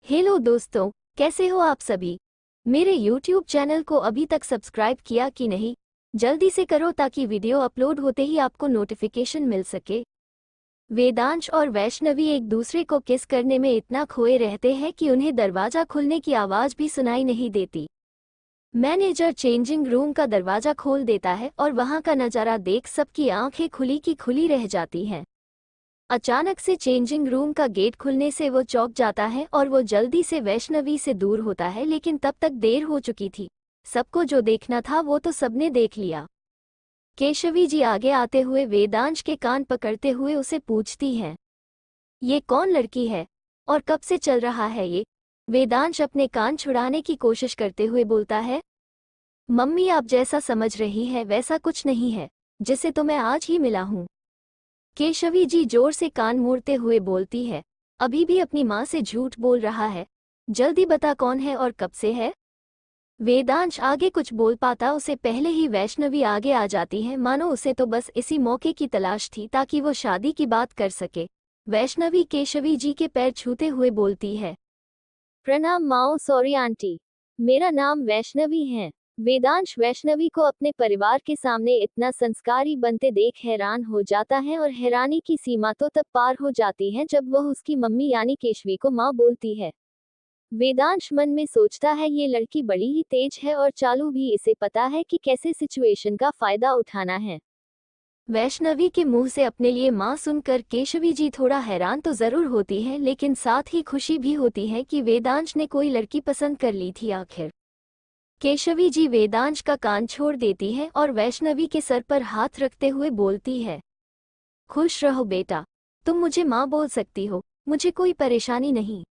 Hello दोस्तों, कैसे हो आप सभी। मेरे YouTube चैनल को अभी तक सब्सक्राइब किया कि नहीं, जल्दी से करो ताकि वीडियो अपलोड होते ही आपको नोटिफिकेशन मिल सके। वेदांश और वैष्णवी एक दूसरे को किस करने में इतना खोए रहते हैं कि उन्हें दरवाजा खुलने की आवाज़ भी सुनाई नहीं देती। मैनेजर चेंजिंग रूम का दरवाजा खोल देता है और वहां का नज़ारा देख सबकी आंखें खुली की खुली रह जाती हैं। अचानक से चेंजिंग रूम का गेट खुलने से वो चौंक जाता है और वो जल्दी से वैष्णवी से दूर होता है, लेकिन तब तक देर हो चुकी थी। सबको जो देखना था वो तो सबने देख लिया। केशवी जी आगे आते हुए वेदांश के कान पकड़ते हुए उसे पूछती हैं, ये कौन लड़की है और कब से चल रहा है ये। वेदांश अपने कान छुड़ाने की कोशिश करते हुए बोलता है, मम्मी आप जैसा समझ रही है वैसा कुछ नहीं है, जिसे तो मैं आज ही मिला हूँ। केशवी जी जोर से कान मोड़ते हुए बोलती है, अभी भी अपनी माँ से झूठ बोल रहा है, जल्दी बता कौन है और कब से है। वेदांश आगे कुछ बोल पाता उसे पहले ही वैष्णवी आगे आ जाती है, मानो उसे तो बस इसी मौके की तलाश थी ताकि वो शादी की बात कर सके। वैष्णवी केशवी जी के पैर छूते हुए बोलती है, प्रणाम माओ, सॉरी आंटी, मेरा नाम वैष्णवी है। वेदांश वैष्णवी को अपने परिवार के सामने इतना संस्कारी बनते देख हैरान हो जाता है और हैरानी की सीमा तो तब पार हो जाती है जब वह उसकी मम्मी यानी केशवी को माँ बोलती है। वेदांश मन में सोचता है ये लड़की बड़ी ही तेज है और चालू भी, इसे पता है कि कैसे सिचुएशन का फायदा उठाना है। वैष्णवी के मुंह से अपने लिए माँ सुनकर केशवी जी थोड़ा हैरान तो जरूर होती है, लेकिन साथ ही खुशी भी होती है कि वेदांश ने कोई लड़की पसंद कर ली थी आखिर। केशवी जी वेदांश का कान छोड़ देती है और वैष्णवी के सर पर हाथ रखते हुए बोलती है, खुश रहो बेटा, तुम मुझे माँ बोल सकती हो, मुझे कोई परेशानी नहीं।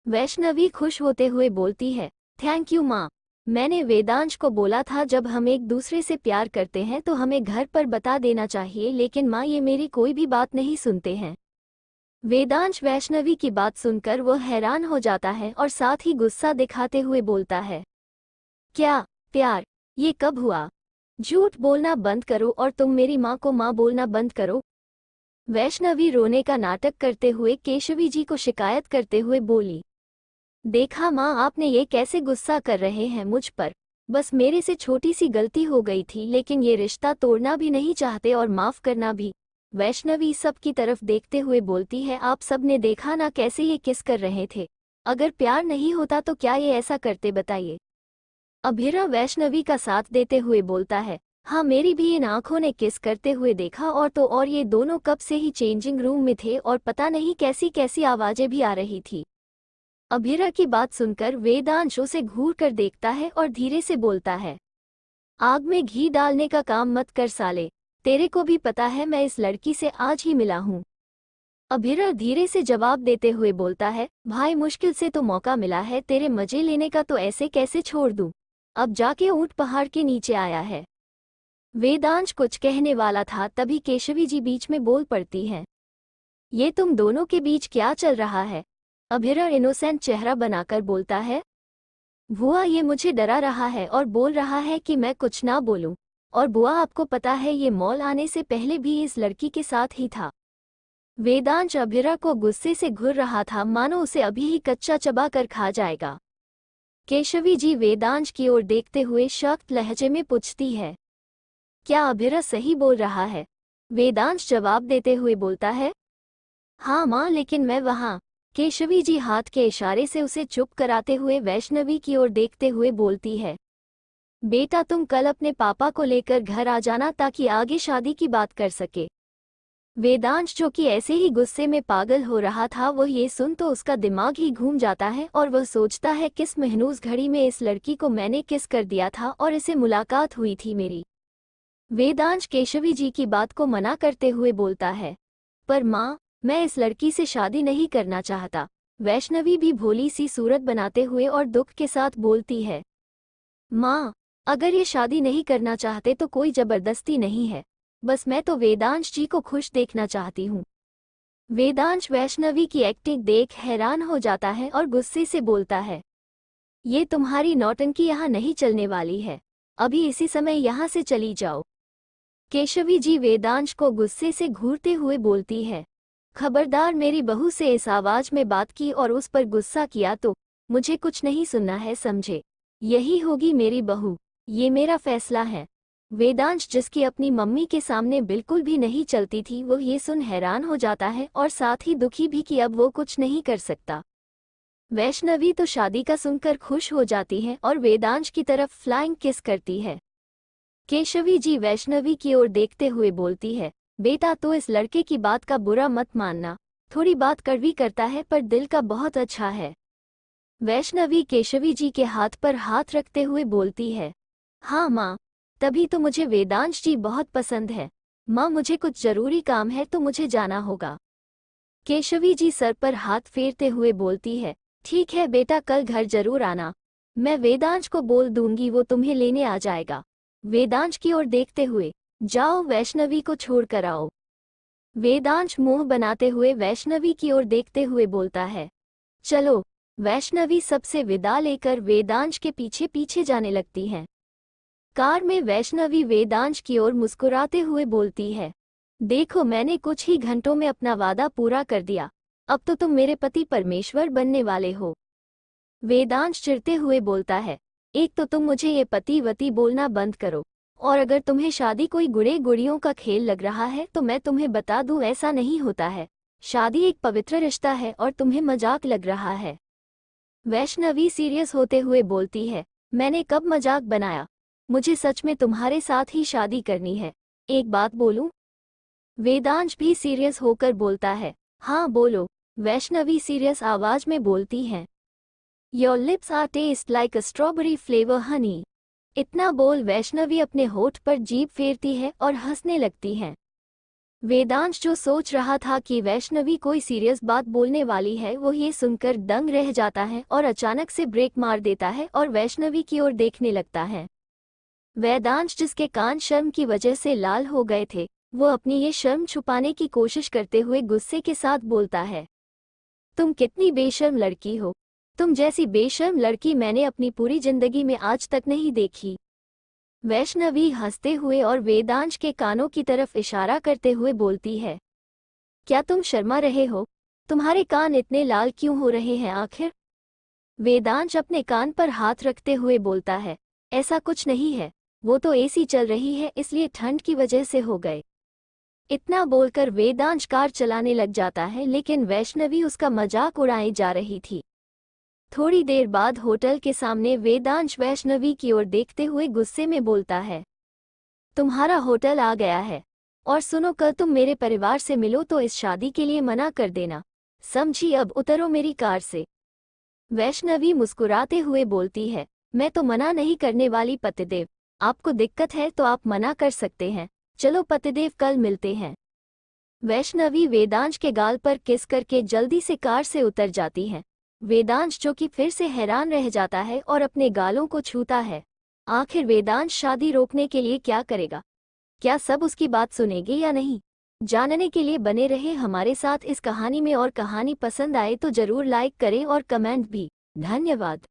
वैष्णवी खुश होते हुए बोलती है, थैंक यू माँ, मैंने वेदांश को बोला था जब हम एक दूसरे से प्यार करते हैं तो हमें घर पर बता देना चाहिए, लेकिन माँ ये मेरी कोई भी बात नहीं सुनते हैं। वेदांश वैष्णवी की बात सुनकर वो हैरान हो जाता है और साथ ही गुस्सा दिखाते हुए बोलता है, क्या प्यार, ये कब हुआ। झूठ बोलना बंद करो और तुम मेरी माँ को माँ बोलना बंद करो। वैष्णवी रोने का नाटक करते हुए केशवी जी को शिकायत करते हुए बोली, देखा माँ, आपने ये कैसे गुस्सा कर रहे हैं मुझ पर। बस मेरे से छोटी सी गलती हो गई थी, लेकिन ये रिश्ता तोड़ना भी नहीं चाहते और माफ करना भी। वैष्णवी सब की तरफ देखते हुए बोलती है, आप सब ने देखा ना कैसे ये किस कर रहे थे। अगर प्यार नहीं होता तो क्या ये ऐसा करते, बताइए। अभिरा वैष्णवी का साथ देते हुए बोलता है, हाँ मेरी भी इन आंखों ने किस करते हुए देखा, और तो और ये दोनों कब से ही चेंजिंग रूम में थे और पता नहीं कैसी कैसी आवाजें भी आ रही थी। अभिरा की बात सुनकर वेदांश उसे घूर कर देखता है और धीरे से बोलता है, आग में घी डालने का काम मत कर साले, तेरे को भी पता है मैं इस लड़की से आज ही मिला हूँ। अभिरा धीरे से जवाब देते हुए बोलता है, भाई मुश्किल से तो मौका मिला है, तेरे मजे लेने का तो ऐसे कैसे छोड़ दूँ। अब जाके ऊंट पहाड़ के नीचे आया है। वेदांश कुछ कहने वाला था तभी केशवी जी बीच में बोल पड़ती हैं, ये तुम दोनों के बीच क्या चल रहा है। अभिरा इनोसेंट चेहरा बनाकर बोलता है, बुआ ये मुझे डरा रहा है और बोल रहा है कि मैं कुछ ना बोलूं, और बुआ आपको पता है ये मॉल आने से पहले भी इस लड़की के साथ ही था। वेदांश अभिरा को गुस्से से घूर रहा था, मानो उसे अभी ही कच्चा चबा कर खा जाएगा। केशवी जी वेदांश की ओर देखते हुए सख्त लहजे में पूछती है, क्या अभिरा सही बोल रहा है। वेदांश जवाब देते हुए बोलता है, हाँ माँ, लेकिन मैं वहाँ। केशवी जी हाथ के इशारे से उसे चुप कराते हुए वैष्णवी की ओर देखते हुए बोलती है, बेटा तुम कल अपने पापा को लेकर घर आ जाना ताकि आगे शादी की बात कर सके। वेदांश जो कि ऐसे ही गुस्से में पागल हो रहा था, वो ये सुन तो उसका दिमाग ही घूम जाता है और वह सोचता है, किस महनूस घड़ी में इस लड़की को मैंने किस कर दिया था और इसे मुलाकात हुई थी मेरी। वेदांश केशवी जी की बात को मना करते हुए बोलता है, पर माँ, मैं इस लड़की से शादी नहीं करना चाहता। वैष्णवी भी भोली सी सूरत बनाते हुए और दुख के साथ बोलती है, माँ, अगर ये शादी नहीं करना चाहते तो कोई जबरदस्ती नहीं है, बस मैं तो वेदांश जी को खुश देखना चाहती हूँ। वेदांश वैष्णवी की एक्टिंग देख हैरान हो जाता है और गुस्से से बोलता है, ये तुम्हारी नौटंकी यहाँ नहीं चलने वाली है, अभी इसी समय यहाँ से चली जाओ। केशवी जी वेदांश को गुस्से से घूरते हुए बोलती है, खबरदार मेरी बहू से इस आवाज में बात की और उस पर गुस्सा किया तो मुझे कुछ नहीं सुनना है, समझे? यही होगी मेरी बहू, ये मेरा फैसला है। वेदांश, जिसकी अपनी मम्मी के सामने बिल्कुल भी नहीं चलती थी, वो ये सुन हैरान हो जाता है और साथ ही दुखी भी कि अब वो कुछ नहीं कर सकता। वैष्णवी तो शादी का सुनकर खुश हो जाती है और वेदांश की तरफ फ्लाइंग किस करती है। केशवी जी वैष्णवी की ओर देखते हुए बोलती है, बेटा तो इस लड़के की बात का बुरा मत मानना, थोड़ी बात कड़वी करता है पर दिल का बहुत अच्छा है। वैष्णवी केशवी जी के हाथ पर हाथ रखते हुए बोलती है, हाँ माँ, तभी तो मुझे वेदांश जी बहुत पसंद है। माँ, मुझे कुछ जरूरी काम है तो मुझे जाना होगा। केशवी जी सर पर हाथ फेरते हुए बोलती है, ठीक है बेटा, कल घर जरूर आना, मैं वेदांश को बोल दूंगी, वो तुम्हें लेने आ जाएगा। वेदांश की ओर देखते हुए, जाओ वैष्णवी को छोड़ कर आओ। वेदांश मुंह बनाते हुए वैष्णवी की ओर देखते हुए बोलता है, चलो। वैष्णवी सबसे विदा लेकर वेदांश के पीछे पीछे जाने लगती हैं। कार में वैष्णवी वेदांश की ओर मुस्कुराते हुए बोलती है, देखो मैंने कुछ ही घंटों में अपना वादा पूरा कर दिया, अब तो तुम मेरे पति परमेश्वर बनने वाले हो। वेदांश चिढ़ते हुए बोलता है, एक तो तुम मुझे ये पति वती बोलना बंद करो, और अगर तुम्हें शादी कोई गुड़े गुड़ियों का खेल लग रहा है तो मैं तुम्हें बता दूं, ऐसा नहीं होता है। शादी एक पवित्र रिश्ता है और तुम्हें मजाक लग रहा है। वैष्णवी सीरियस होते हुए बोलती है, मैंने कब मजाक बनाया? मुझे सच में तुम्हारे साथ ही शादी करनी है। एक बात बोलूं? वेदांश भी सीरियस होकर बोलता है, हाँ बोलो। वैष्णवी सीरियस आवाज में बोलती है, your lips are taste like a strawberry flavour honey. इतना बोल वैष्णवी अपने होठ पर जीभ फेरती है और हंसने लगती है। वेदांश, जो सोच रहा था कि वैष्णवी कोई सीरियस बात बोलने वाली है, वो ये सुनकर दंग रह जाता है और अचानक से ब्रेक मार देता है और वैष्णवी की ओर देखने लगता है। वेदांश, जिसके कान शर्म की वजह से लाल हो गए थे, वो अपनी ये शर्म छुपाने की कोशिश करते हुए गुस्से के साथ बोलता है, तुम कितनी बेशर्म लड़की हो। तुम जैसी बेशर्म लड़की मैंने अपनी पूरी जिंदगी में आज तक नहीं देखी। वैष्णवी हंसते हुए और वेदांश के कानों की तरफ इशारा करते हुए बोलती है, क्या तुम शर्मा रहे हो? तुम्हारे कान इतने लाल क्यों हो रहे हैं आखिर? वेदांश अपने कान पर हाथ रखते हुए बोलता है, ऐसा कुछ नहीं है, वो तो एसी चल रही है इसलिए ठंड की वजह से हो गए। इतना बोलकर वेदांश कार चलाने लग जाता है, लेकिन वैष्णवी उसका मजाक उड़ाए जा रही थी। थोड़ी देर बाद होटल के सामने वेदांश वैष्णवी की ओर देखते हुए गुस्से में बोलता है, तुम्हारा होटल आ गया है, और सुनो, कल तुम मेरे परिवार से मिलो तो इस शादी के लिए मना कर देना, समझी? अब उतरो मेरी कार से। वैष्णवी मुस्कुराते हुए बोलती है, मैं तो मना नहीं करने वाली पतिदेव, आपको दिक्कत है तो आप मना कर सकते हैं। चलो पतिदेव, कल मिलते हैं। वैष्णवी वेदांश के गाल पर किस करके जल्दी से कार से उतर जाती है। वेदांश, जो कि फिर से हैरान रह जाता है और अपने गालों को छूता है। आखिर वेदांश शादी रोकने के लिए क्या करेगा? क्या सब उसकी बात सुनेंगे या नहीं? जानने के लिए बने रहे हमारे साथ इस कहानी में, और कहानी पसंद आए तो जरूर लाइक करें और कमेंट भी। धन्यवाद।